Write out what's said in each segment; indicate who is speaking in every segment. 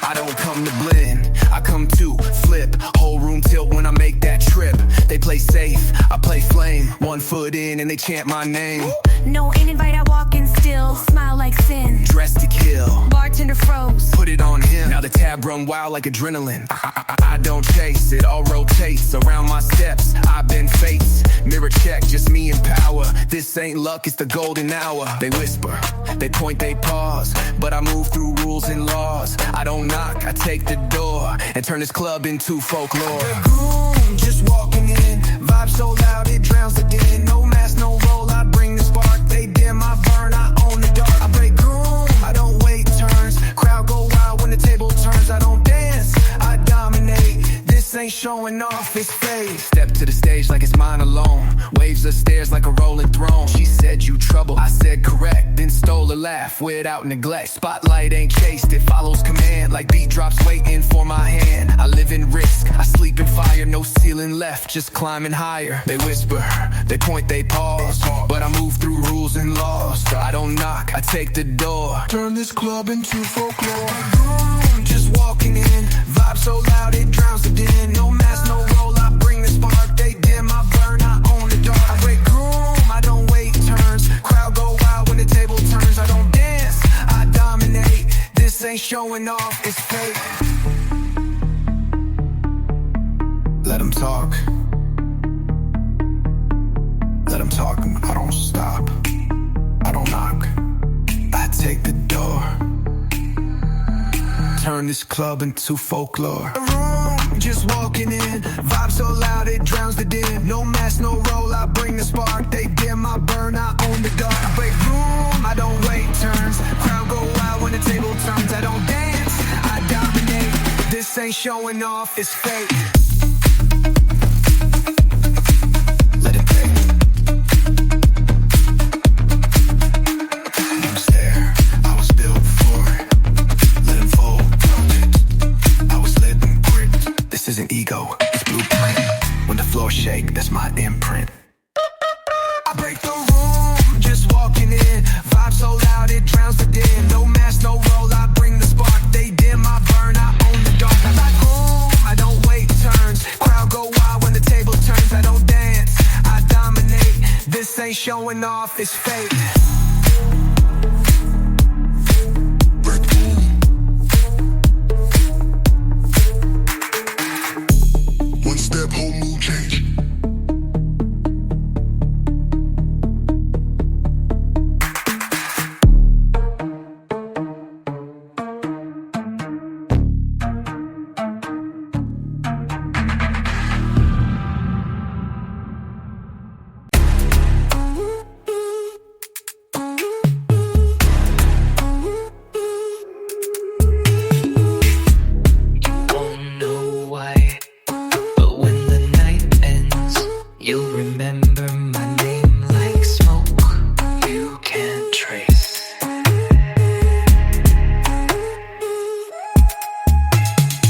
Speaker 1: I don't come to blend, I come to flip. Whole room tilt when I make that trip. They play safe, I play flame. 1 foot in and they chant my name.
Speaker 2: No invite, I walk in still. Smile like sin.
Speaker 1: Dressed to kill,
Speaker 2: Bartender froze.
Speaker 1: put it on him. Now the tab run wild like adrenaline. I don't chase, it all rotates around my steps. I've been fates, mirror check, just me and power. This ain't luck, it's the golden hour. They whisper, they point, they pause, but I move through rules and laws. I don't knock, I take the door and turn this club into folklore. The groom just walking in, vibe so loud it drowns the din. No mask, no roll, I bring the spark. They dim, I burn, I own the dark. I break groom, I don't wait turns. Crowd go wild when the table turns. I don't dance, I dominate. This ain't showing off, it's fake. Step to the stage like it's mine alone. Waves the stairs like a rolling throne. She said you trouble, I said correct. Then stole a laugh without neglect. Spotlight ain't chased, it follows command. Like beat drops waiting for my hand. I live in risk, I sleep in fire. No ceiling left, just climbing higher. They whisper, they point, they pause, but I move through rules and laws. I don't knock, I take the door. Turn this club into folklore. Just walking in, vibe so loud it drowns the din. No mask, no roll, I bring the spark. They dim, I burn, I own the dark. I break groom, I don't wait turns. Crowd go wild when the table turns. I don't dance, I dominate. This ain't showing off, it's fake. Let them talk. Let them talk, I don't stop. I don't knock, I take the door. Turn this club into folklore. A room, just walking in, vibe so loud it drowns the din. No mask, no roll, I bring the spark. They dim, I burn, I own the dark. I break room, I don't wait turns. Crowd go wild when the table turns. I don't dance, I dominate. This ain't showing off, it's fake. Let it play. You stare, I was built for it. Let it fold. I was led and gripped. This isn't ego, it's blueprint. When the floor shake, that's my imprint. I break the room, just walking in. Vibe so loud it drowns the din. No mask, no roll, I bring the spark. They dim, I burn, I own the dark. I like home, I don't wait turns. Crowd go wild when the table turns. I don't dance, I dominate. This ain't showing off, it's fake.
Speaker 3: One step, whole mood change.
Speaker 4: You'll remember my name like smoke you can't trace.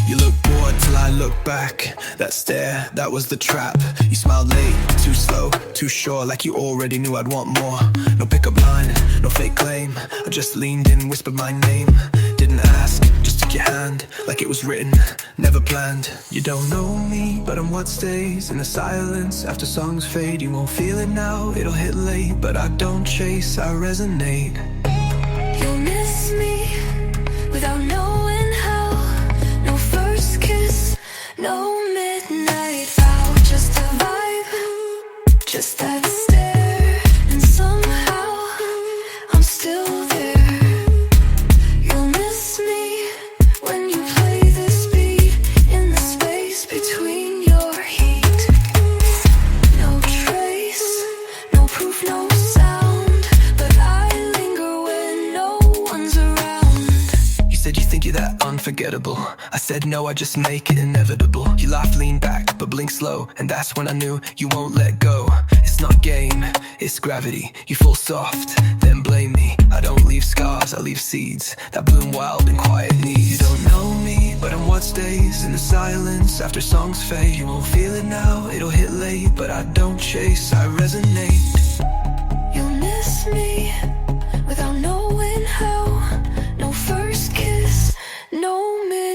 Speaker 1: You look bored till I look back. That stare, that was the trap. You smiled late, too slow, too sure, like you already knew I'd want more. No pickup line, no fake claim. I just leaned in, whispered my name. Didn't ask, just took your hand, like it was written, never planned. You don't know me, but I'm what stays in the silence. After songs fade, you won't feel it now. It'll hit late, but I don't chase, I resonate.
Speaker 2: You'll miss me without knowing how. No first kiss, no midnight vow. Just a vibe, just that stare. And somehow I'm still there. You'll miss me when you play this beat in the space between your heat. No trace, no proof, no sound, but I linger when no one's around.
Speaker 1: You said you think you're that unforgettable. I said no, I just make it inevitable. You laugh, lean back, but blink slow, and that's when I knew you won't let go. It's not game, it's gravity. You fall soft, then blame me. I don't leave scars, I leave seeds that bloom wild in quiet needs. You don't know me, but I'm what stays in the silence. After songs fade, you won't feel it now. It'll hit late, but I don't chase, I resonate.
Speaker 2: You'll miss me without knowing how. No first kiss, no mid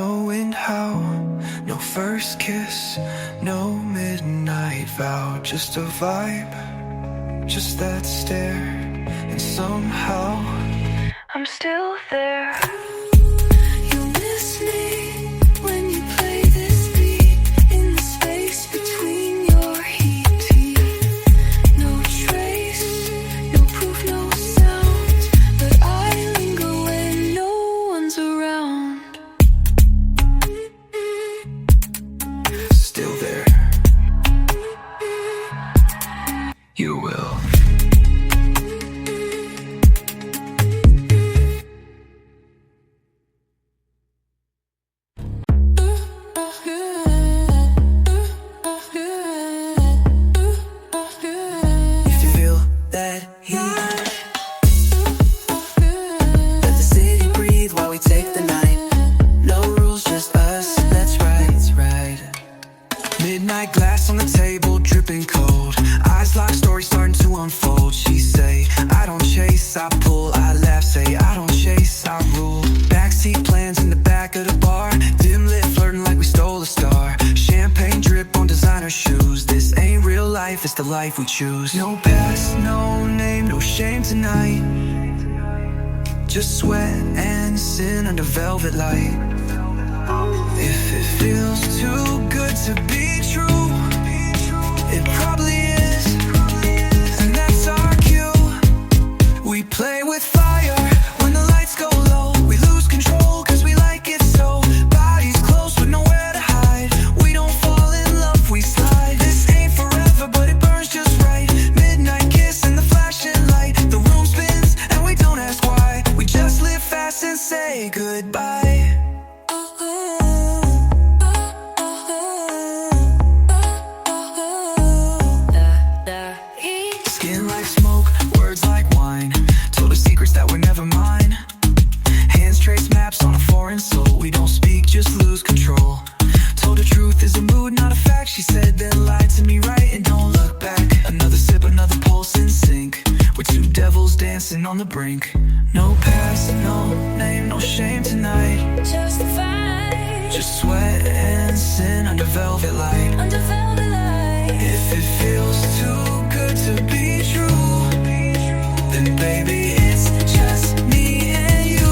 Speaker 1: knowing how. No first kiss, no midnight vow. Just a vibe, just that stare. And somehow
Speaker 2: I'm still there. You miss me when you play this beat in the space between your heat teeth. No trace, no proof, no sound, but I linger when no one's around.
Speaker 1: still there. You will. If you feel that heat, let the city breathe while we take the night. No rules, just us, that's right. Midnight glass on the table, dripping cold. Eyes locked, story starting to unfold. She say, I don't chase, I pull. I laugh, say, I don't chase, I rule. Backseat plans in the back of the bar. Dim lit, flirting like we stole a star. Champagne drip on designer shoes. This ain't real life, it's the life we choose. No past, no name, no shame tonight. Just sweat and sin under velvet light. If it feels too good to be true, it probably is, and that's our cue. We play with fire when the lights go low. We lose control cause we like it so. Bodies close with nowhere to hide. We don't fall in love, we slide. This ain't forever but it burns just right. Midnight kiss and the flashing light. The room spins and we don't ask why. We just live fast and say goodbye. Skin like smoke, words like wine. Told her secrets that were never mine. Hands trace maps on a foreign soul. We don't speak, just lose control. Told her truth is a mood, not a fact. She said then lied to me right and don't look back. Another sip, another pulse in sync. We're two devils dancing on the brink. No past, no name, no shame tonight.
Speaker 2: Just a vibe,
Speaker 1: Just sweat and sin under velvet light.
Speaker 2: under velvet light.
Speaker 1: If it feels too good to be true, then baby it's just me and you.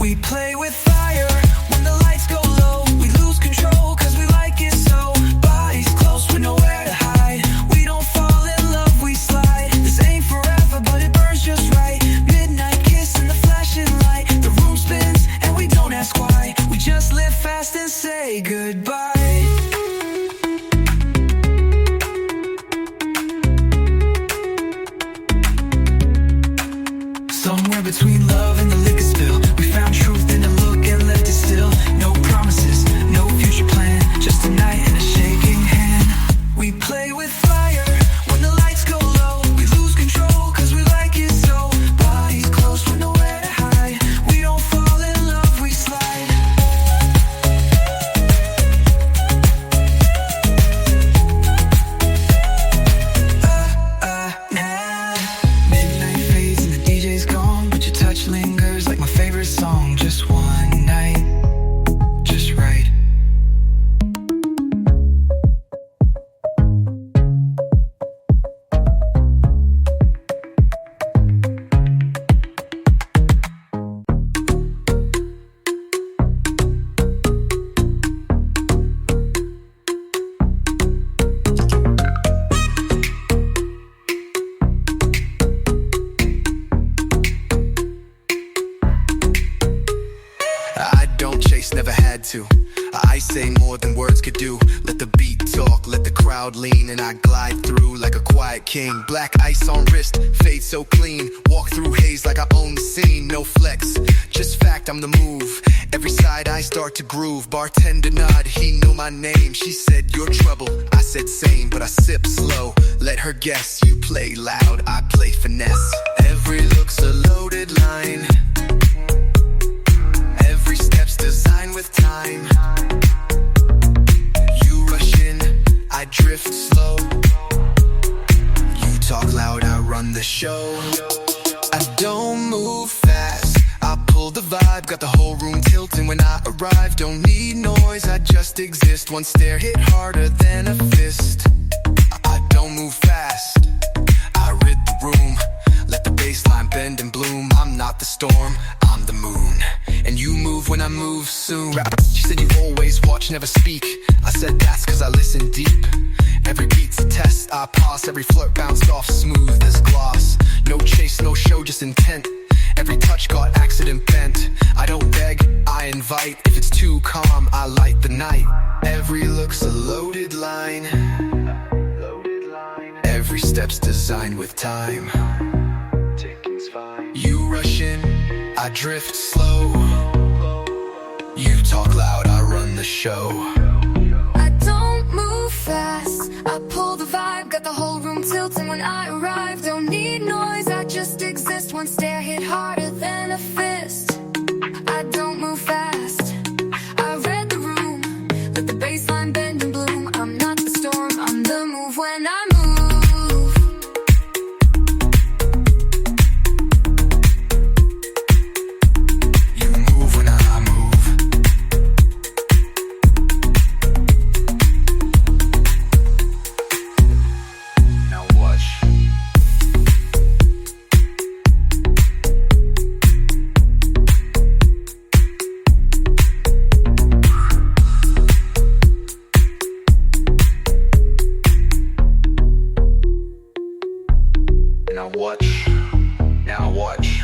Speaker 1: We play with fire when the lights go low. We lose control cause we like it so. Bodies close with nowhere to hide. We don't fall in love, we slide. This ain't forever but it burns just right. Midnight kiss and the flashing light. The room spins and we don't ask why. We just live fast and say goodbye. Somewhere between love and the liquor spill, we found truth in the look and left it still. No promises, no future plan, just a night and a shaking hand. We play with fire when the lights go low. We lose control cause we like it so. Bodies close with nowhere to hide. We don't fall in love, we slide. Nah. Midnight fades and the DJ's gone, but your touch lingers like my favorite song. Just one night, just right. I don't chase, never had to. I say more than words could do. Let the beat talk, let the crowd lean, and I glide through like a quiet king. Black ice on wrist, fade so clean. Walk through haze like I own the scene. No flex, just fact, I'm the move. Every side I start to groove. Bartender nod, he knew my name. She said, you're trouble. I said same, but I sip slow. Let her guess, you play loud, I play finesse. Every look's a loaded line. Every step's designed with time. You rush in, I drift slow. You talk loud, I run the show. I don't move fast, I pull the vibe. Got the whole room tilting when I arrive, don't need noise, I just exist. One stare hit harder than a fist. I don't move fast, I rid the room. Let the bassline bend and bloom. I'm not the storm, I'm the moon. And you move when I move soon. She said you always watch, never speak. I said that's cause I listen deep. Every beat's a test, I pause. Every flirt bounced off smooth as gloss. No chase, no show, just intent. Every touch got accident bent. I don't beg, I invite. If it's too calm, I light the night. Every look's a loaded line. Every step's designed with time. You rush in, I drift slow. You talk loud, I run the show.
Speaker 2: I don't move fast, I pull the vibe. Got the whole room tilting when I arrive. Don't need noise, I just exist. One stare hit harder than a fist. I don't move fast, I read the room. Let the bassline bend and bloom. I'm not the storm, I'm the move when I move.
Speaker 1: You move when I move. Now watch. Now watch. Now watch.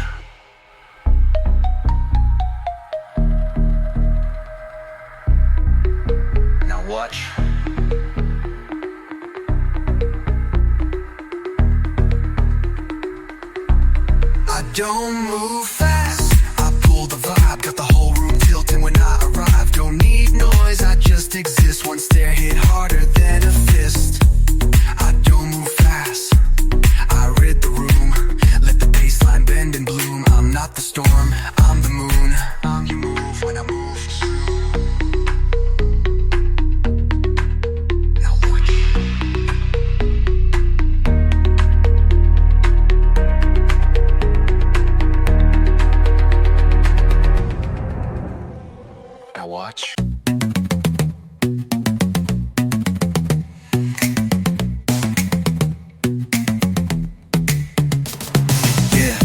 Speaker 1: Now watch. I don't move fast, I pull the vibe. Got the whole room tilting when I arrive. Don't need noise, I just exist. One stare hit harder than a fist. I don't move fast, I rid the room. Let the bassline bend and bloom. I'm not the storm, I'm the moon. You move when I move. Now watch. Now watch. Yeah,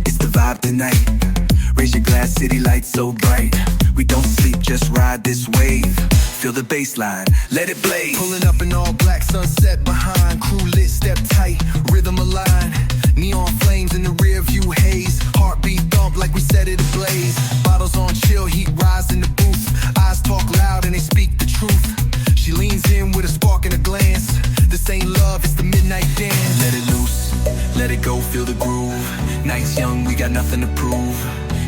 Speaker 1: it's the vibe tonight. Raise your glass, city lights so bright. We don't sleep, just ride this wave. Feel the bass line, let it blaze. Pulling up in all black, sunset behind. Crew lit, step tight, rhythm aligned. Neon flames in the rear view haze. Heartbeat thump like we set it ablaze. Bottles on chill, heat rise in the booth. Eyes talk loud and they speak the truth. She leans in with a spark and a glance. This ain't love, it's the midnight dance. Let it loose, let it go, feel the groove. Nights young, we got nothing to prove.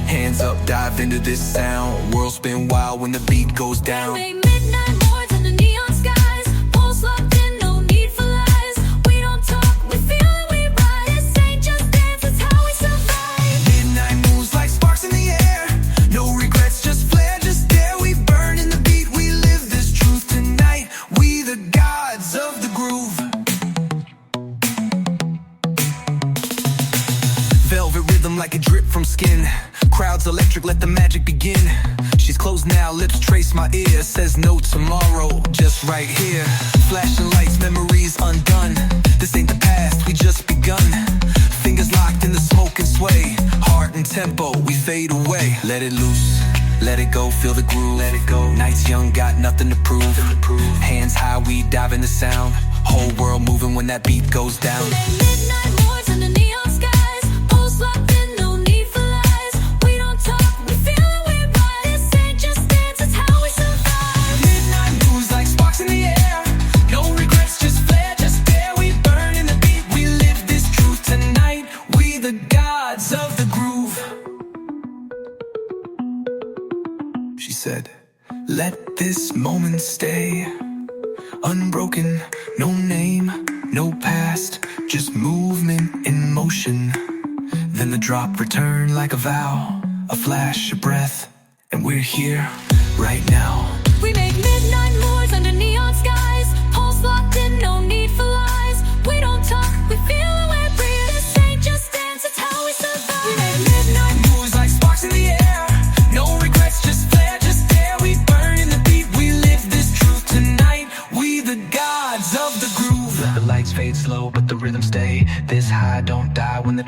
Speaker 1: Hands up, dive into this sound. World spin wild when the beat goes down.
Speaker 2: Make midnight more than the neon skies. Pulse locked in, no need for lies. We don't talk, we feel it, we ride. This ain't just dance, it's how we survive.
Speaker 1: Midnight moves like sparks in the air. No regrets, just flare, just dare. We burn in the beat, we live this truth tonight. We the gods of the groove. Velvet rhythm like a drip from skin. Crowds electric, let the magic begin. She's closed now, lips trace my ear. Says no tomorrow, just right here. Flashing lights, memories undone. This ain't the past, we just begun. Fingers locked in the smoke and sway. Heart and tempo, we fade away. Let it loose, let it go, feel the groove. Let it go. Nights young, got nothing to prove. Hands high, we dive in the sound. Whole world moving when that beat goes down.
Speaker 2: Make midnight more than the neon skies. Pulse locked in, no need for lies. We don't talk, we feel it, we ride. This ain't just dance, it's how we survive.
Speaker 1: Midnight moves like sparks in the air. No regrets, just flare, just dare. We burn in the beat, we live this truth tonight. We the gods of the groove. She said, let this moment stay unbroken, no name, no past, just movement in motion. Then the drop returned like a vow, a flash, a breath, and we're here right now.
Speaker 2: We make midnight moves under neon skies. Pulse locked in, no need for lies. We don't talk, we feel it, we breathe. This ain't just dance, it's how we survive.
Speaker 1: We make midnight moves like sparks in the air. No regrets, just flare, just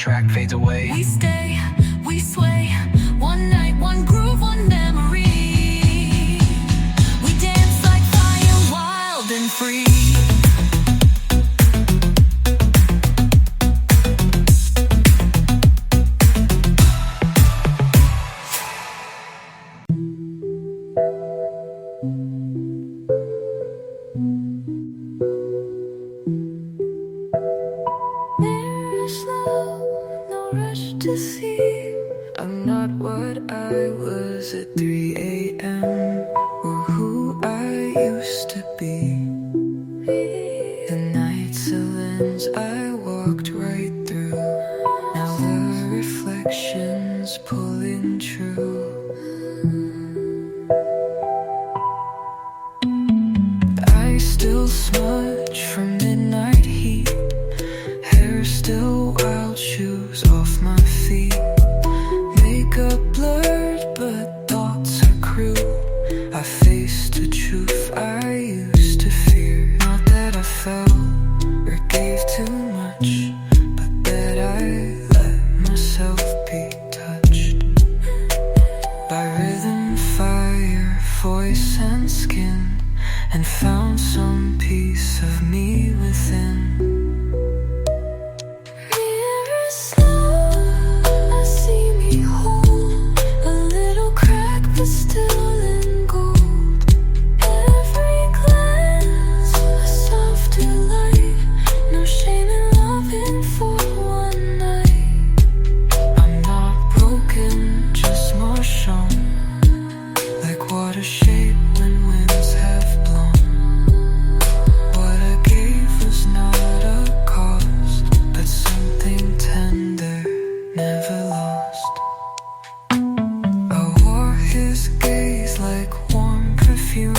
Speaker 4: track fades away.
Speaker 2: We stay, we sway. One night, one groove, one memory. We dance like fire, wild and free. There is love, no rush to see. I'm not what I was at 3 a.m. or who I used to be. The night's a lens I walked right through. Now the reflections pulling true. I still smudge from midnight heat. Hair still wild, shoes off my feet. Makeup blurred, but thoughts are cruel. I faced the truth I used to fear. Not that I fell or gave too much, but that I let myself be touched by rhythm, fire, voice and skin, and found some piece of me within. Mirror slow, I see me whole, a little crack but still in gold. Every glance, a softer light, no shame in loving for one night. I'm not broken, just more shown, like water shape when winds have blown. What I gave was not a cost, but something tender, never lost. I wore his gaze like warm perfume,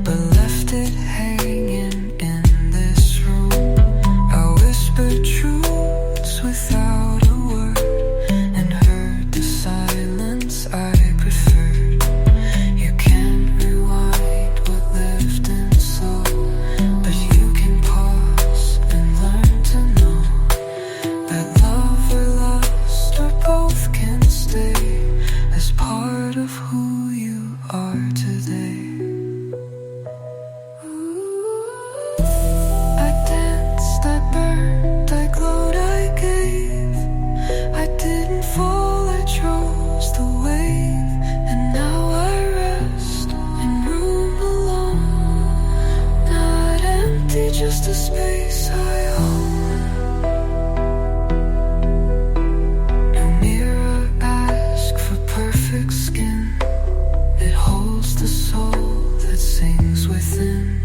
Speaker 2: but left it hanging in this room. I whispered truths without a word, and heard the silence I preferred. You can't rewind what lived in slow, but you can pause and learn to know that love or lust or both can stay as part of who you are today. I danced, I burned, I glowed, I gave. I didn't fall, I chose the wave. And now I rest in room alone, not empty, just a space I own. No mirror ask for perfect skin. It holds the soul that sings within.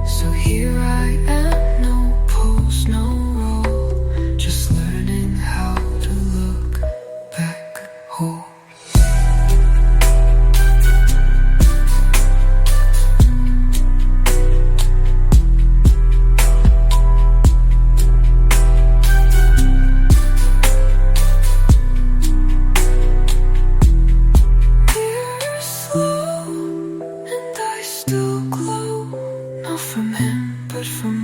Speaker 2: So here I am, no pose, no role, just learning how to look back whole. Mirror slow, and I still glow, not from him, but from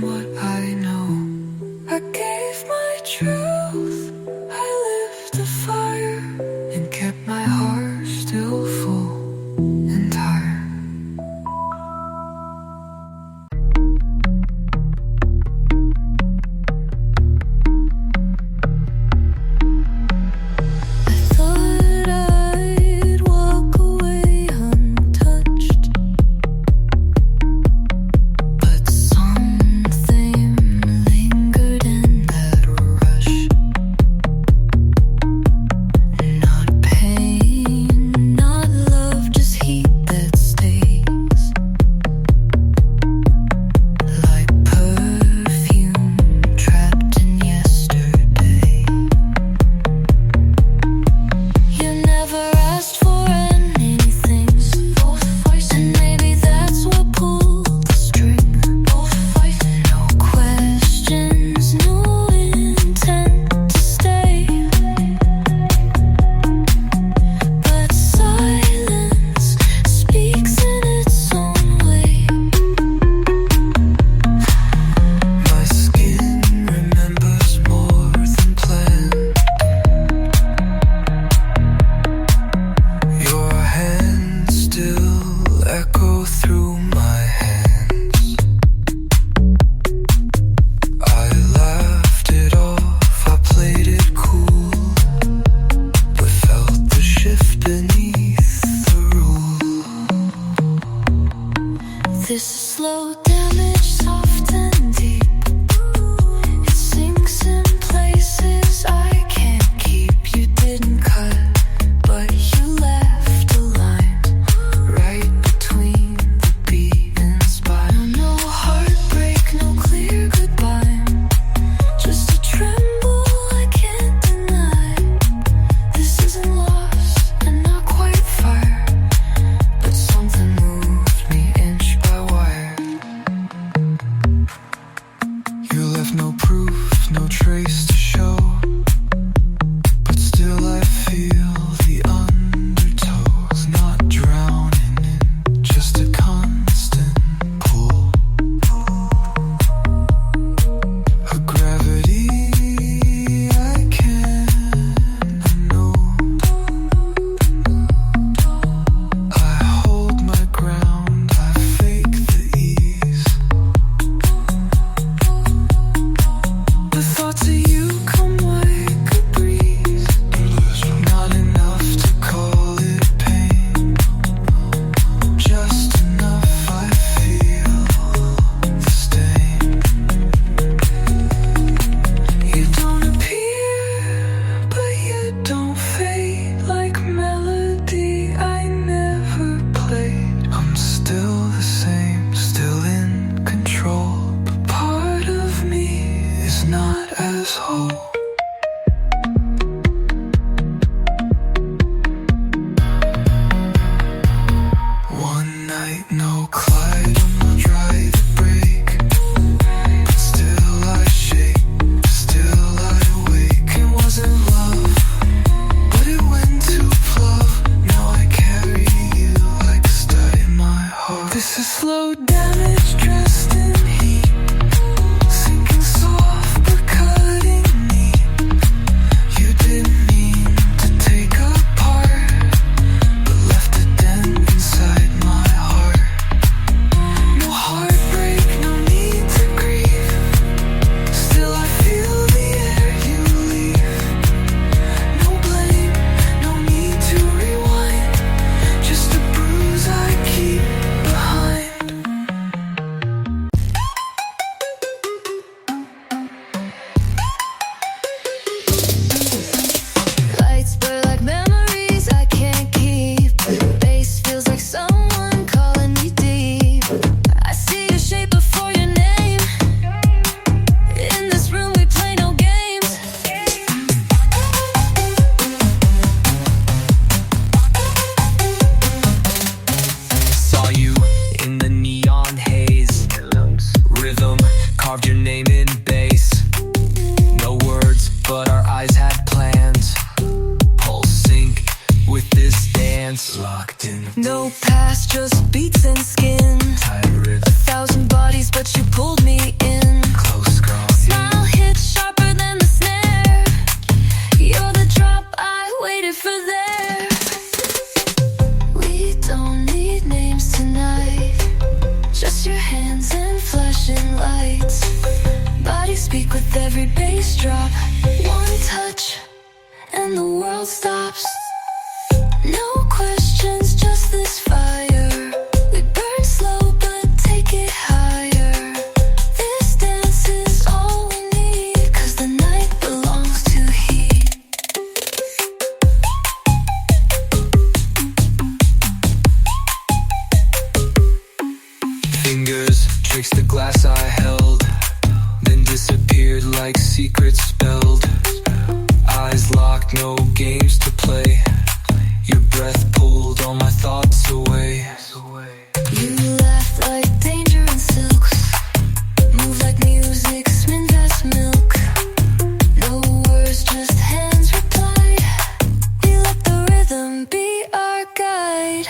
Speaker 2: This is slow damage, soft and deep. It sinks in places I can't keep. You didn't cut, but you left a line right between the beat and spine. No heartbreak, no clear goodbye, just a tremble I can't deny. This isn't lost and not quite fire, but something moved me inch by wire.
Speaker 4: You left no proof, no trace to show, but still I feel the undertows, not drowning in just a constant pull. A gravity I can't know. I hold my ground, I fake the ease. The thoughts of you come like a breeze, not enough to call it pain, just enough I feel the stain. You don't appear, but you don't fade like melody I never played. I'm still the same, still in control, but part of me is not as whole. One night, no Clyde, I'm not try to break, but still I shake, still I wake. It wasn't love, but it went to love. Now I carry you like a stud in my heart. This is slow damage dressed in heat, sinking soft but cutting neat. You didn't mean to take apart, but left a dent inside my heart. No heartbreak, no need to grieve, still I feel the air you leave. No blame, no need to rewind, just a bruise I keep behind.
Speaker 2: Lights blur like memories I can't keep. Bass feels like someone calling me deep. I see your shape before your name. In this room we play no games.
Speaker 1: Saw you in the neon haze. Rhythm carved your name in bass. No words, but our eyes had plans. Pulse sync with this dance. Locked in
Speaker 2: No past, just beats and skin.
Speaker 1: tight rhythm.
Speaker 2: 1,000 bodies, but you pulled me in.
Speaker 1: Close girl.
Speaker 2: Smile hits sharper than the snare. You're the drop I waited for there. We don't need names tonight, just your hands and flashing lights. Bodies speak with every bass drop. One touch and the world stops. No questions, just this fire. We burn slow but take it higher. This dance is all we need, 'cause the night belongs to heat.
Speaker 1: Fingers traced the glass I held, then disappeared like secrets spelled. Eyes locked, no games to play. Your breath pulled all my thoughts away.
Speaker 2: You laugh like danger and silks, move like music, smooth as milk. No words, just hands reply. We let the rhythm be our guide.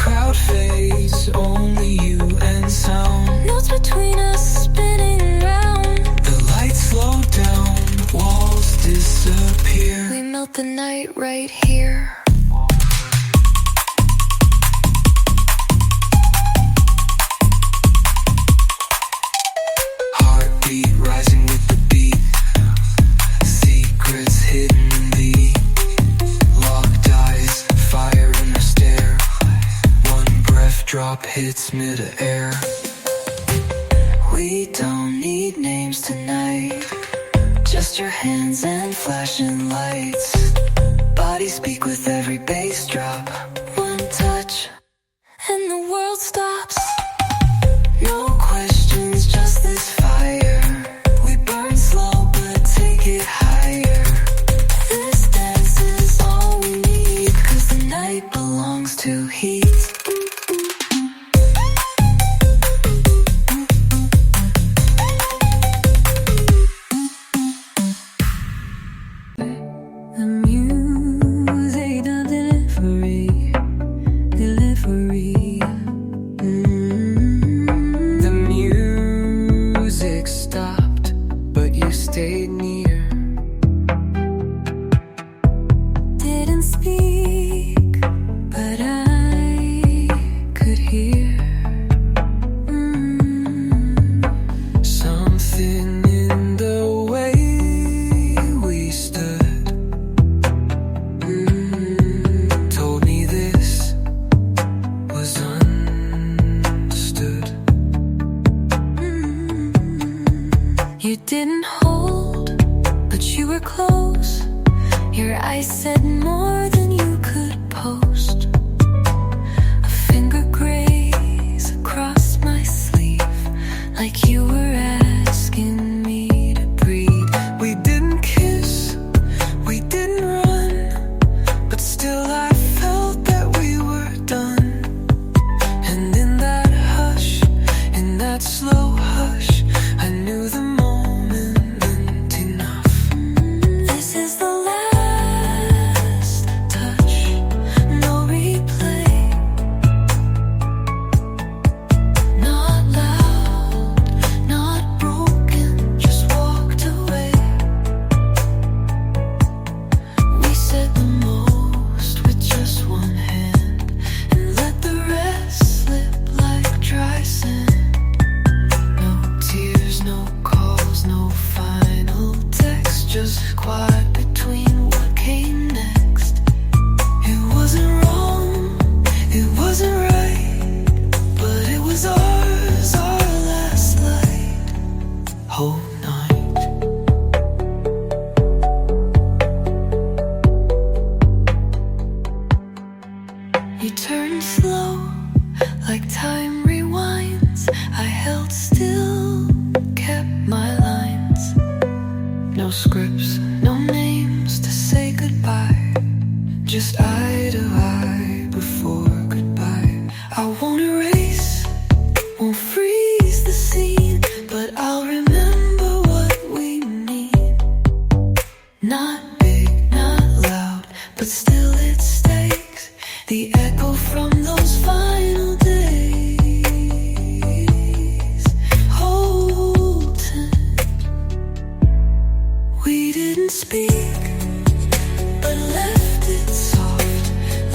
Speaker 1: Crowd fades, only you and sound.
Speaker 2: Notes between us spinning round.
Speaker 1: The lights slow down, walls disappear.
Speaker 2: We melt the night right here.
Speaker 1: Heartbeat rising with the beat. Secrets hidden in the locked eyes, fire in our stare. One breath
Speaker 4: drop hits mid-air. We don't need names tonight, just your hands and flashing lights. Bodies speak with every bass drop. One touch
Speaker 2: and the world stops.
Speaker 4: no questions, just this fire. We burn slow but take it higher.
Speaker 2: This dance is all we need,
Speaker 4: 'Cause the night belongs to heat.
Speaker 2: the music, the delivery.
Speaker 4: The music stopped, but you stayed near.
Speaker 2: Didn't speak, but I could hear.
Speaker 4: Something in the way we stood told me this was understood.
Speaker 2: You didn't hold, but you were close. Your eyes said more than you could post. A finger graze across my sleeve, like you were asking me to breathe.
Speaker 4: We didn't kiss, we didn't run, but still I felt that we were done. And in that hush, in that slow hush, I knew the moment meant enough.
Speaker 2: This is the last touch, no replay. Not loud, not broken, just walked away. We said the most with just one hand, and let the rest slip like dry sand. No tears, no calls, no final text, just quiet between what came next.
Speaker 4: It wasn't wrong, it wasn't right, but it was ours, our last light. Whole night.
Speaker 2: You turned slow, like time rewinds. I held still, kept my lines.
Speaker 4: No scripts, no names to say goodbye, just eye to eye before goodbye. I won't erase, won't freeze the scene, but I'll remember what we need.
Speaker 2: Not
Speaker 4: Big, not loud, but still it stakes. The echo from those final days. Hold tight. We didn't speak, but left it soft,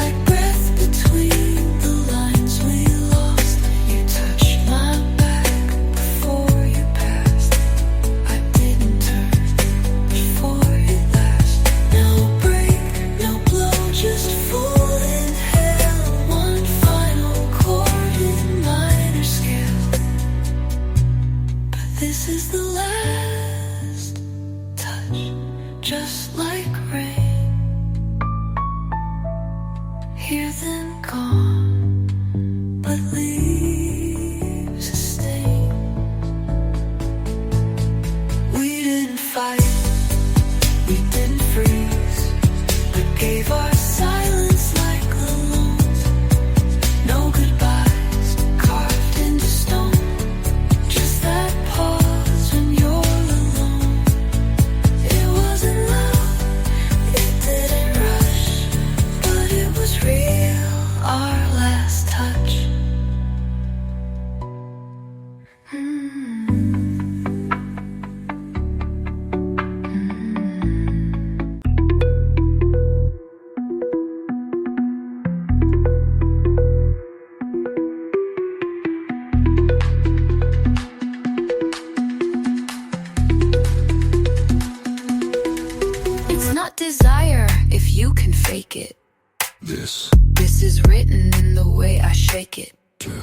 Speaker 4: like breath between the lines we lost. You touched my back before you passed. I didn't turn before it last. No break, no blow, just full inhale. One final chord in minor scale. But this is the last touch, just like rain. Here then gone, but leaves a stain. We didn't fight, we didn't freeze, but gave our silence like the loans. No goodbyes carved into stone, just that pause when you're alone. It wasn't loud, it didn't rush, but it was real, our last touch.
Speaker 2: It's not desire if you can fake it.
Speaker 3: This
Speaker 2: This is written in the way I shake it.
Speaker 3: can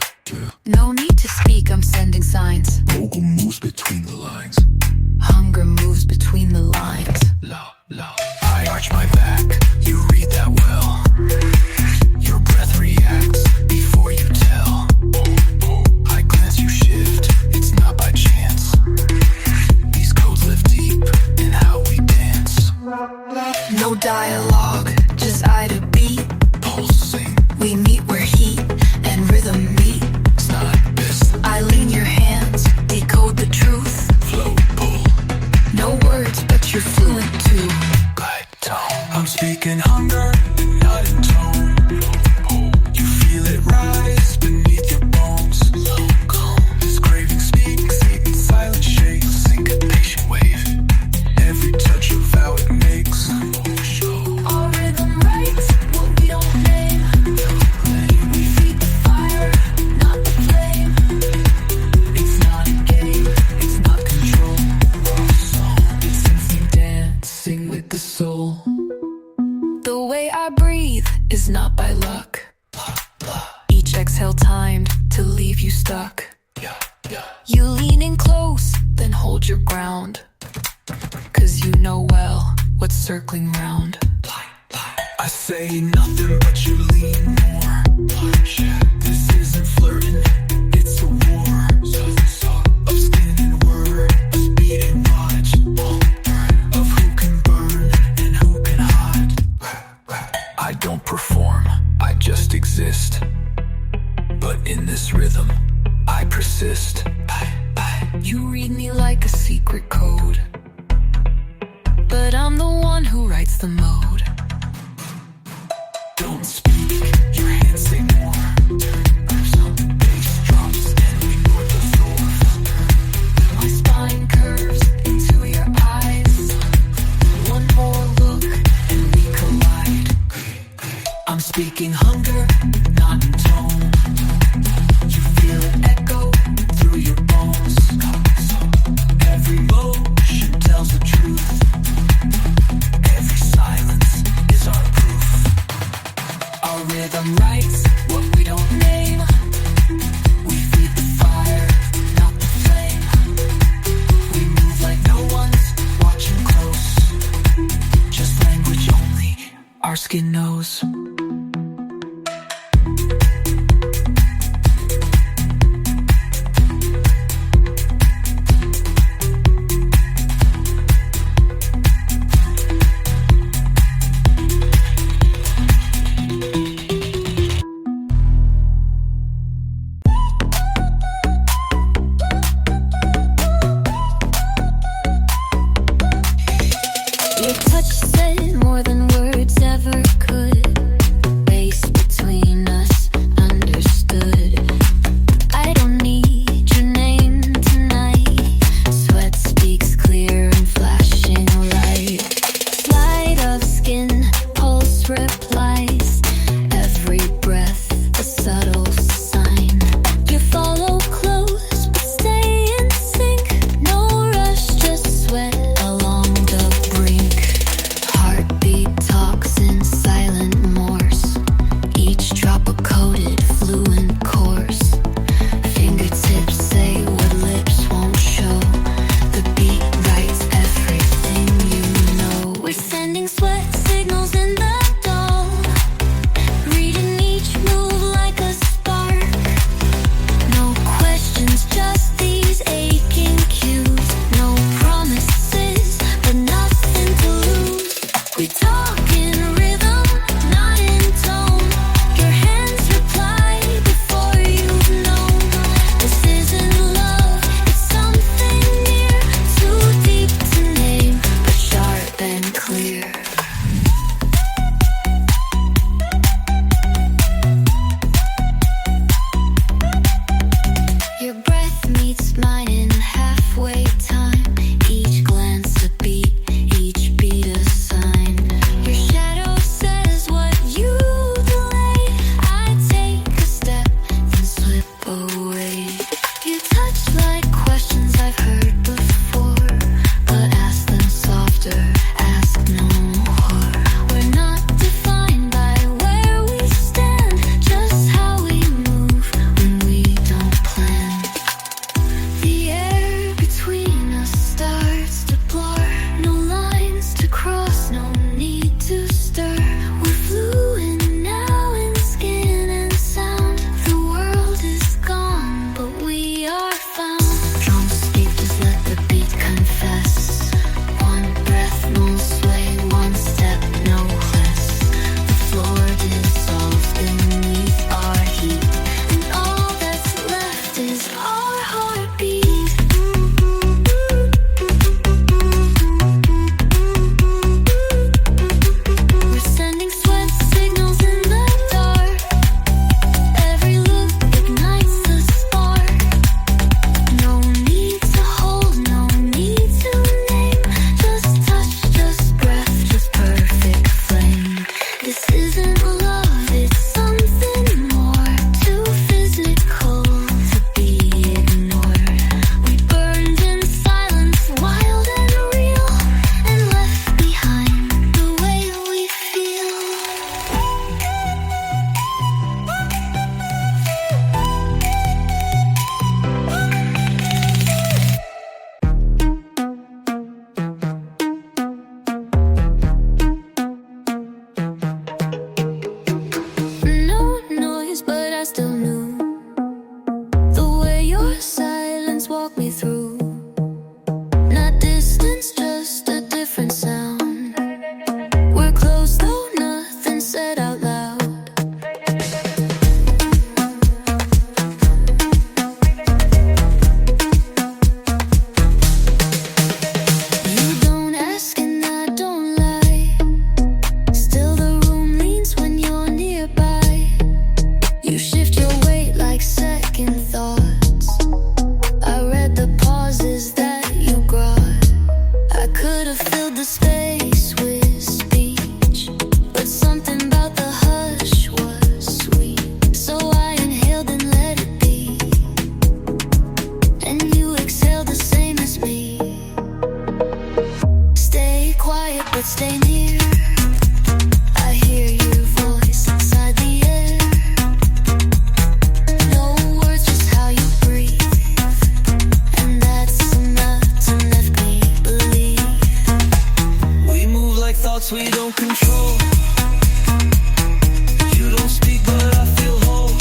Speaker 2: signs.
Speaker 3: Vocal moves between the lines.
Speaker 2: Hunger moves between the lines.
Speaker 1: Low, low. I arch my back, you read that well. Your breath reacts before you tell. I glance, you shift, it's not by chance. These codes live deep in how we dance.
Speaker 2: No dialogue, just eye to beat.
Speaker 1: Pulsing,
Speaker 2: We meet where heat and rhythm meet.
Speaker 1: it's not this
Speaker 2: I lean your hands, decode the truth.
Speaker 1: flow, pull,
Speaker 2: No words, but you're fluent too.
Speaker 1: glide tone.
Speaker 4: I'm speaking hunger, not in tone. You feel it rise beneath your bones. This craving speaks, in silent shakes.
Speaker 1: Syncopation wave,
Speaker 4: Every touch of how it makes.
Speaker 2: Our rhythm writes what we don't name. We feed the fire, not the flame.
Speaker 4: It's not a game, it's not control. It's instant dancing with the soul.
Speaker 2: The way I breathe is not by luck. Each exhale timed to leave you stuck. You lean in close, then hold your ground. 'Cause you know well what's circling round.
Speaker 4: I say nothing, but you lean more. This isn't flirting, it's a war. Of skin and word, a beating watch. Of who can burn and who can hide.
Speaker 1: I don't perform, I just exist. But in this rhythm, I persist.
Speaker 2: You read me like a secret code, but I'm the one who writes the mode.
Speaker 4: Don't speak, your hands say more. Bass drops and we board the floor.
Speaker 2: My spine curves into your eyes. One more look and we collide.
Speaker 4: I'm speaking hunger, not in tone. You feel it echo through your bones. Every motion tells the truth. Every silence is our proof. Our rhythm writes what we don't name. We feed the fire, not the flame. We move like no one's watching close. Just language only our skin knows.
Speaker 2: Your touch said more than words ever could. Space between us understood. I don't need your name tonight. Sweat speaks clear and flashing light. Slide of skin, pulse replies. Every breath a subtle sign. You follow close, but stay in sync. No rush, just sweat along the brink. Heartbeat talks in silent Morse. Each drop a coded fluent course. Fingertips say what lips won't show. The beat writes everything you know. We're sending sweat signals in the dawn. Reading each move like a spark. No questions, just these aching cues. No promises, but nothing to lose. We talk in rhythm, not in tone. Your hands reply feel new. The way your silence walked me through. Not distance, just a different sound. We're close though nothing said out loud. You don't ask and I don't lie. Still the room leans when you're nearby. You shift your weight like second thoughts. I read the pauses that you brought. I could have filled the space with speech, but something about the hush was sweet. So I inhaled and let it be, and you exhaled the same as me. Stay quiet but stay near. I hear your voice inside the air. No words, just how you breathe, and that's enough to make me believe.
Speaker 4: We move like thoughts we don't control. You don't speak, but I feel whole.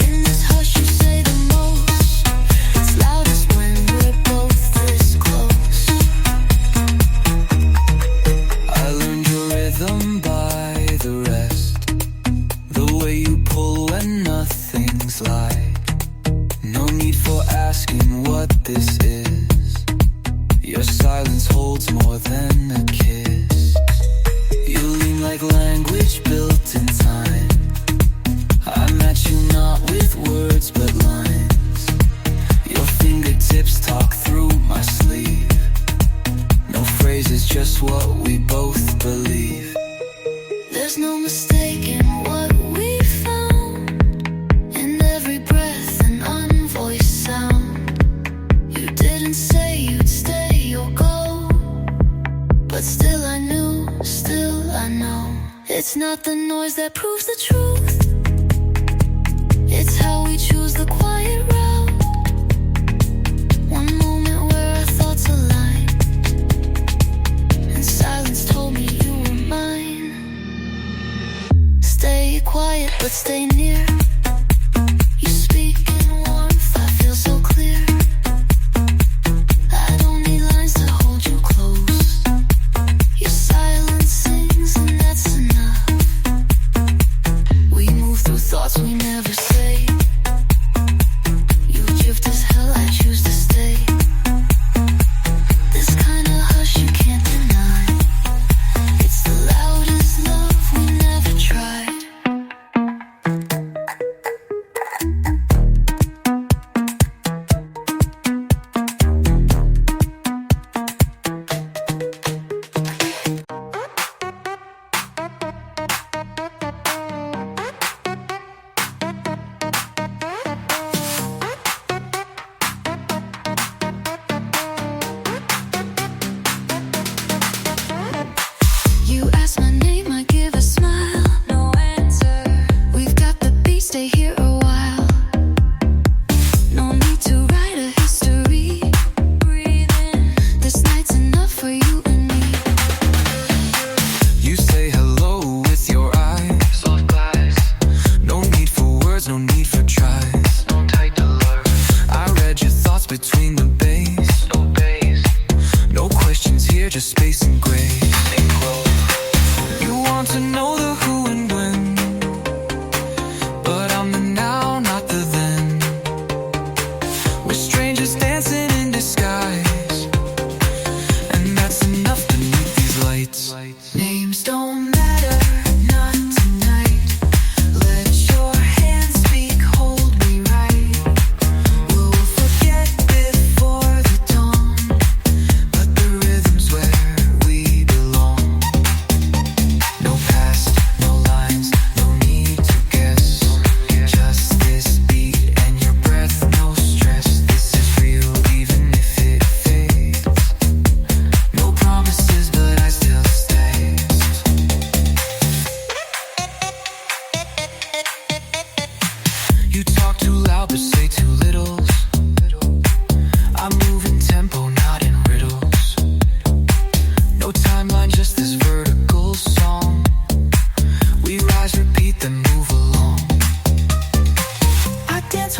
Speaker 2: In this hush you say the most. It's loudest when we're both this close.
Speaker 4: I learned your rhythm by the rest. The way you pull when nothing's light. No need for asking what this is. Your silence holds more than a kiss. You lean like language built in time. I match you not with words but lines. Your fingertips talk through my sleeve. No phrases, just what we both believe.
Speaker 2: There's no mistaking what we found. In every breath an unvoiced sound. You didn't say you'd stay or go, but still I knew, still I know. It's not the noise that proves the truth. It's how we choose the quiet route. One moment where our thoughts align, and silence told me you were mine. Stay quiet but stay near. You speak in warmth, I feel so clear. I don't need lines to hold you close. Your silence sings and that's enough. We move through thoughts we never say. You drift as hell, I choose to stay. This kind of hush you can't deny. It's the loudest love we never tried.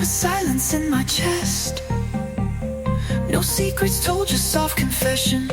Speaker 4: put silence in my chest. No secrets told, just soft confession.